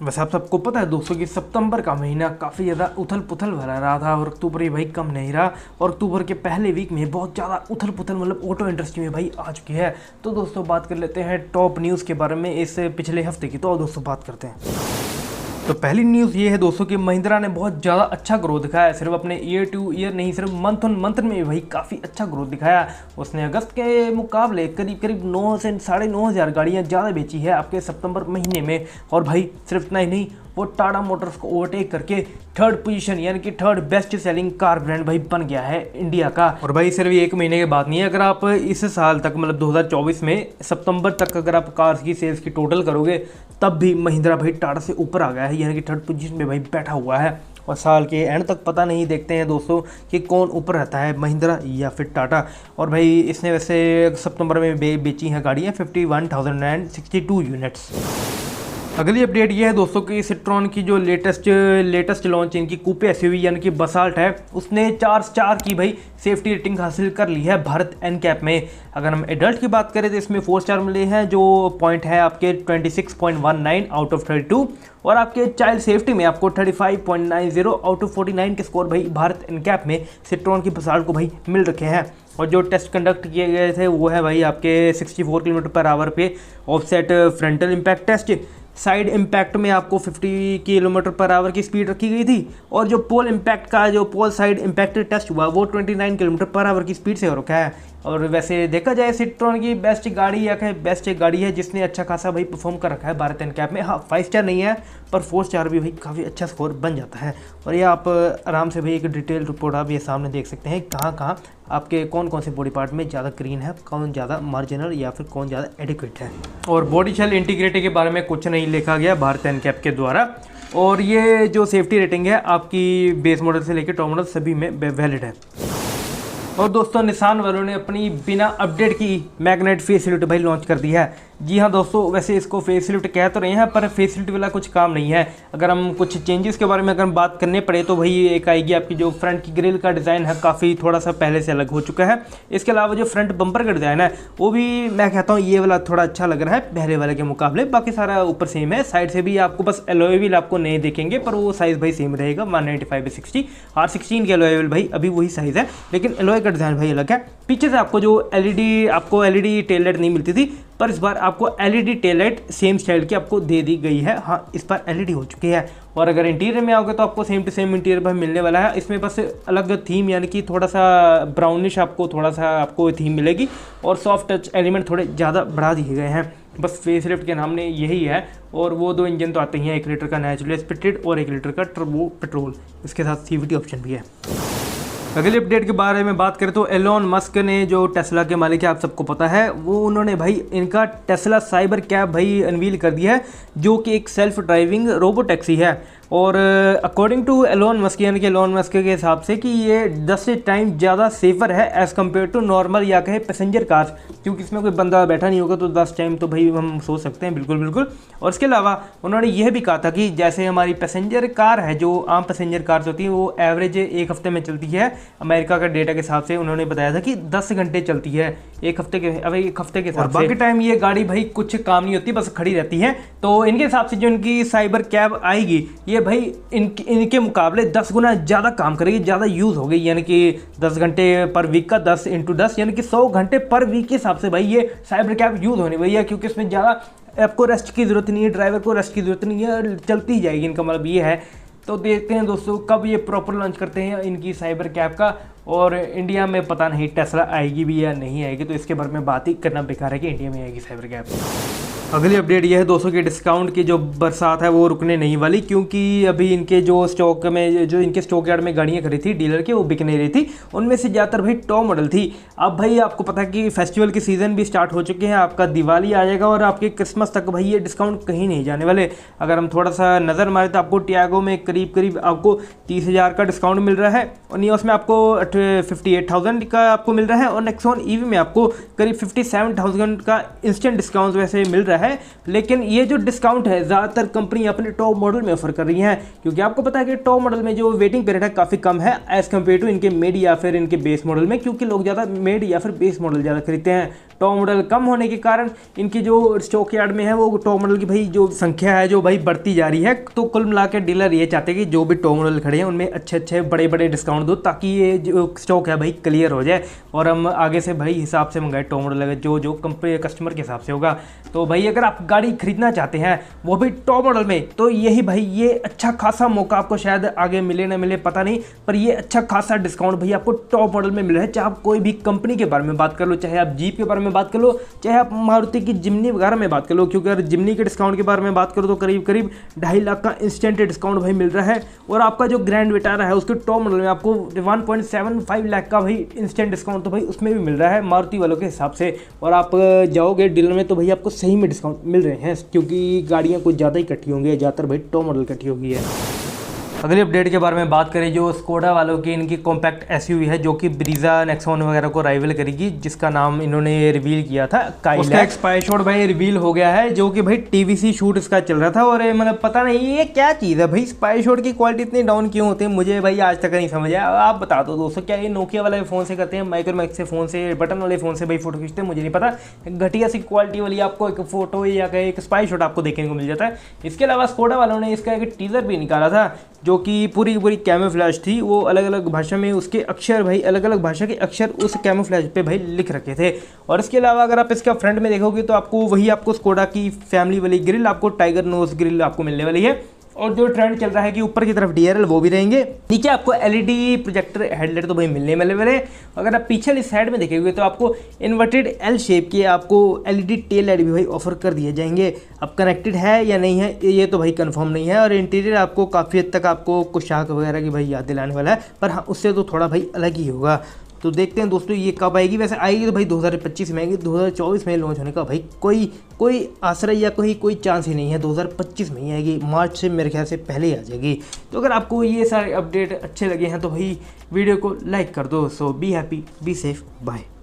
वैसे आप सबको पता है दोस्तों कि सितंबर का महीना काफ़ी ज़्यादा उथल पुथल भरा रहा था और अक्टूबर ये भाई कम नहीं रहा और अक्टूबर के पहले वीक में बहुत ज़्यादा उथल पुथल मतलब ऑटो इंडस्ट्री में भाई आ चुकी है। तो दोस्तों बात कर लेते हैं टॉप न्यूज़ के बारे में इस पिछले हफ्ते की। तो दोस्तों बात करते हैं। तो पहली न्यूज़ ये है दोस्तों कि महिंद्रा ने बहुत ज़्यादा अच्छा ग्रोथ दिखाया है। सिर्फ अपने ईयर टू ईयर नहीं, सिर्फ मंथ ऑन मंथ में भी भाई काफ़ी अच्छा ग्रोथ दिखाया। उसने अगस्त के मुकाबले करीब करीब 9 से 9,500 गाड़ियाँ ज़्यादा बेची है आपके सितंबर महीने में। और भाई सिर्फ इतना ही नहीं, वो टाटा मोटर्स को ओवरटेक करके थर्ड पोजीशन यानी कि third best selling car brand भाई बन गया है इंडिया का। और भाई सिर्फ एक महीने की बात नहीं है, अगर आप इस साल तक मतलब 2024 में सितंबर तक अगर आप कार्स की सेल्स की टोटल करोगे तब भी महिंद्रा भाई टाटा से ऊपर आ गया है, यानी कि थर्ड पोजीशन में भाई बैठा हुआ है। और साल के एंड तक पता नहीं, देखते हैं दोस्तों कि कौन ऊपर रहता है, महिंद्रा या फिर टाटा। और भाई इसने वैसे सितंबर में बेची हैं गाड़ियाँ 51,062 यूनिट्स। अगली अपडेट ये है दोस्तों कि सिट्रॉन की जो लेटेस्ट लॉन्च इनकी कूपे एसयूवी यानी कि बसाल्ट है, उसने 4 स्टार की भाई सेफ्टी रेटिंग हासिल कर ली है भारत एनकैप में। अगर हम एडल्ट की बात करें तो इसमें 4 स्टार मिले हैं, जो पॉइंट है आपके 26.19 आउट ऑफ 32। और आपके चाइल्ड सेफ्टी में आपको 35.90 आउट ऑफ 49 के स्कोर भाई भारत एनकैप में सिट्रॉन की बसाल्ट को भाई मिल रखे हैं। और जो टेस्ट कंडक्ट किए गए थे वो है भाई आपके 64 किलोमीटर पर आवर पे offset frontal impact test. Side impact में आपको 50 किलोमीटर पर आवर की स्पीड रखी गई थी। और जो पोल इम्पैक्ट का जो पोल साइड इम्पैक्ट टेस्ट हुआ वो 29 किलोमीटर पर आवर की स्पीड से हो रखा है। और वैसे देखा जाए सिट्रॉन की बेस्ट गाड़ी या बेस्ट गाड़ी है जिसने अच्छा खासा भाई परफॉर्म कर रखा है भारत एनकैप में। हाँ 5 स्टार नहीं है पर 4 स्टार भी भाई काफ़ी अच्छा स्कोर बन जाता है। और ये आप आराम से भाई एक डिटेल रिपोर्ट आप ये सामने देख सकते हैं कहाँ कहाँ आपके कौन कौन से बॉडी पार्ट में ज़्यादा ग्रीन है, कौन ज़्यादा मार्जिनल या फिर कौन ज़्यादा एडिक्वेट है। और बॉडी शेल इंटीग्रिटी के बारे में कुछ नहीं लिखा गया भारत एनकैप के द्वारा। और ये जो सेफ्टी रेटिंग है आपकी बेस मॉडल से लेकर टॉप मॉडल सभी में वैलिड है। और दोस्तों निसान वालों ने अपनी बिना अपडेट की मैग्नेट फेसलिफ्ट भाई लॉन्च कर दी है। जी हाँ दोस्तों, वैसे इसको फेसलिफ्ट कह तो रहे हैं पर फेसलिफ्ट वाला कुछ काम नहीं है। अगर हम कुछ चेंजेस के बारे में अगर हम बात करने पड़े तो भाई एक आएगी आपकी जो फ्रंट की ग्रिल का डिज़ाइन है काफ़ी थोड़ा सा पहले से अलग हो चुका है। इसके अलावा जो फ्रंट बम्पर का डिज़ाइन है वो भी मैं कहता हूँ ये वाला थोड़ा अच्छा लग रहा है पहले वाले के मुकाबले। बाकी सारा ऊपर सेम है, साइड से भी आपको बस एलॉय व्हील आपको नए देखेंगे पर वो साइज़ भाई सेम रहेगा 195/60। R16 के एलॉय व्हील भाई अभी वही साइज़ है लेकिन एलॉय का डिज़ाइन भाई अलग है। पीछे से आपको जो एलईडी टेल लाइट नहीं मिलती थी पर इस बार आपको LED tail light same style की आपको दे दी गई है। हाँ इस बार एलईडी हो चुकी है। और अगर इंटीरियर में आओगे तो आपको सेम टू सेम इंटीरियर भाई मिलने वाला है। इसमें बस अलग थीम यानी कि थोड़ा सा ब्राउनिश आपको थीम मिलेगी और सॉफ्ट टच एलिमेंट थोड़े ज़्यादा बढ़ा दिए गए हैं। बस फेसलिफ्ट के नाम ने यही है। और वो 2 इंजन तो आते ही हैं, 1 लीटर का नेचुरली एस्पिरेटेड और 1 लीटर का टर्बो पेट्रोल, इसके साथ सीवीटी ऑप्शन भी है। अगले अपडेट के बारे में बात करें तो एलोन मस्क ने जो टेस्ला के मालिक है आप सबको पता है, वो उन्होंने भाई इनका टेस्ला साइबर कैब भाई अनवील कर दिया है जो कि एक सेल्फ ड्राइविंग रोबो टैक्सी है। और अकॉर्डिंग टू एलोन मस्क यानी कि एलोन मस्क के हिसाब से कि ये 10 टाइम ज़्यादा सेफर है एज़ कम्पेयर टू नॉर्मल या कहे पैसेंजर कार्स, क्योंकि इसमें कोई बंदा बैठा नहीं होगा तो 10 टाइम तो भाई हम सोच सकते हैं बिल्कुल। और इसके अलावा उन्होंने यह भी कहा था कि जैसे हमारी पैसेंजर कार है, जो आम पैसेंजर कार्स होती हैं वो एवरेज 1 हफ्ते में चलती है। अमेरिका का डेटा के हिसाब से उन्होंने बताया था कि 10 घंटे चलती है एक हफ्ते के हिसाब से। बाकी टाइम ये गाड़ी भाई कुछ काम नहीं होती, बस खड़ी रहती है। तो इनके हिसाब से जो इनकी साइबर कैब आएगी ये भाई इनके मुकाबले 10 गुना ज़्यादा काम करेगी, ज़्यादा यूज़ होगी। यानी कि 10 घंटे पर वीक का 10 × 10 यानी कि 100 घंटे पर वीक के हिसाब से भाई ये साइबर कैब यूज़ होने वाली है, क्योंकि इसमें ज़्यादा आपको रेस्ट की ज़रूरत नहीं है, ड्राइवर को रेस्ट की ज़रूरत नहीं है, चलती जाएगी। इनका मतलब ये है। तो देखते हैं दोस्तों कब ये प्रॉपर लॉन्च करते हैं इनकी साइबर कैब का। और इंडिया में पता नहीं टेस्ला आएगी भी या नहीं आएगी, तो इसके बारे में बात ही करना बेकार है कि इंडिया में आएगी साइबर कैब। अगली अपडेट यह है दोस्तों कि डिस्काउंट की जो बरसात है वो रुकने नहीं वाली, क्योंकि अभी इनके जो स्टॉक यार्ड में गाड़ियाँ खड़ी थी डीलर की, वो बिक नहीं रही थी। उनमें से ज़्यादातर भाई टॉप मॉडल थी। अब भाई आपको पता है कि फेस्टिवल के सीज़न भी स्टार्ट हो चुके हैं, आपका दिवाली आ जाएगा और आपके क्रिसमस तक भाई ये डिस्काउंट कहीं नहीं जाने वाले। अगर हम थोड़ा सा नज़र मारें तो आपको टियागो में करीब आपको 30,000 का डिस्काउंट मिल रहा है, और नियोस में आपको 58,000 का आपको मिल रहा है, और नेक्सॉन ईवी में आपको करीब 57,000 का इंस्टेंट डिस्काउंट वैसे मिल रहा है। लेकिन ये जो डिस्काउंट है ज़्यादातर कंपनी अपने टॉप मॉडल में ऑफर कर रही हैं, क्योंकि आपको पता है कि टॉप मॉडल में जो वेटिंग पीरियड है काफ़ी कम है एज़ कम्पेयर टू इनके मिड या फिर इनके बेस मॉडल में, क्योंकि लोग ज़्यादा मिड या फिर बेस मॉडल ज़्यादा खरीदते हैं। टॉप मॉडल कम होने के कारण इनकी जो स्टॉक यार्ड में है वो टॉप मॉडल की भाई जो संख्या है जो भाई बढ़ती जा रही है। तो कुल मिला के डीलर ये चाहते हैं कि जो भी टॉप मॉडल खड़े हैं उनमें अच्छे अच्छे बड़े बड़े डिस्काउंट दो, ताकि ये जो स्टॉक है भाई क्लियर हो जाए और हम आगे से भाई हिसाब से मंगाए टॉप मॉडल जो जो कंपनी कस्टमर के हिसाब से होगा। तो भाई अगर आप गाड़ी खरीदना चाहते हैं वो भी टॉप मॉडल में, तो यही भाई ये अच्छा खासा मौका आपको शायद आगे मिले ना मिले पता नहीं, पर ये अच्छा खासा डिस्काउंट भाई आपको टॉप मॉडल में मिल रहा है। चाहे आप कोई भी कंपनी के बारे में बात कर लो, चाहे आप जीप के बारे में बात कर लो, चाहे आप मारुति की जिमनी वगैरह में बात कर लो, क्योंकि अगर जिमनी के डिस्काउंट के बारे में बात करो तो करीब करीब 2.5 लाख का इंस्टेंट डिस्काउंट भाई मिल रहा है। और आपका जो ग्रैंड विटारा है उसके टॉप मॉडल में आपको 1.75 लाख का भाई इंस्टेंट डिस्काउंट तो भाई उसमें भी मिल रहा है मारुति वालों के हिसाब से। और आप जाओगे डीलर में तो भाई आपको सही में डिस्काउंट मिल रहे हैं, क्योंकि गाड़ियाँ कुछ ज़्यादा ही इकट्ठी होंगी, ज़्यादातर भाई टॉप मॉडल इकट्ठी होगी है। अगली अपडेट के बारे में बात करें जो स्कोडा वालों की इनकी कॉम्पैक्ट एसयूवी है जो कि ब्रीजा नेक्सॉन वगैरह को राइवल करेगी, जिसका नाम इन्होंने रिवील किया था काइल। उसका एक स्पाई शॉट भाई रिवील हो गया है जो कि भाई टीवीसी शूट इसका चल रहा था। और मतलब पता नहीं ये क्या चीज़ है भाई, स्पाई शॉट की क्वालिटी इतनी डाउन क्यों होती है मुझे भाई आज तक नहीं समझ आया। आप बता दो दोस्तों, क्या ये नोकिया वाले फ़ोन से करते हैं, माइक्रोमैक्स से फ़ोन से, बटन वाले फ़ोन से भाई फोटो खींचते हैं, मुझे नहीं पता। घटिया सी क्वालिटी वाली आपको एक फोटो या एक स्पाई शॉट आपको देखने को मिल जाता है। इसके अलावा स्कोडा वालों ने इसका एक टीजर भी निकाला था जो कि पूरी पूरी कैमोफ्लेज थी, वो अलग अलग भाषा में उसके अक्षर भाई अलग अलग भाषा के अक्षर उस कैमोफ्लेज पे भाई लिख रखे थे। और इसके अलावा अगर आप इसका फ्रंट में देखोगे तो आपको वही आपको स्कोडा की फैमिली वाली ग्रिल, आपको टाइगर नोज ग्रिल आपको मिलने वाली है। और जो ट्रेंड चल रहा है कि ऊपर की तरफ DRL वो भी रहेंगे, नीचे आपको LED प्रोजेक्टर हेडलाइट तो भाई मिलने वाले हैं। अगर आप पीछे वाली साइड में देखेंगे तो आपको इन्वर्टेड L शेप के आपको LED टेल लाइट भी भाई ऑफर कर दिए जाएंगे। अब कनेक्टेड है या नहीं है ये तो भाई कंफर्म नहीं है। और इंटीरियर आपको काफ़ी हद तक आपको कुशाक वगैरह की भाई याद दिलाने वाला है, पर हाँ उससे तो थोड़ा भाई अलग ही होगा। तो देखते हैं दोस्तों ये कब आएगी। वैसे आएगी तो भाई 2025 में आएगी, 2024 में लॉन्च होने का भाई कोई आश्रय या कोई चांस ही नहीं है। 2025 में ही आएगी, मार्च से मेरे ख्याल से पहले ही आ जाएगी। तो अगर आपको ये सारे अपडेट अच्छे लगे हैं तो भाई वीडियो को लाइक कर दो। So be happy, be safe, bye.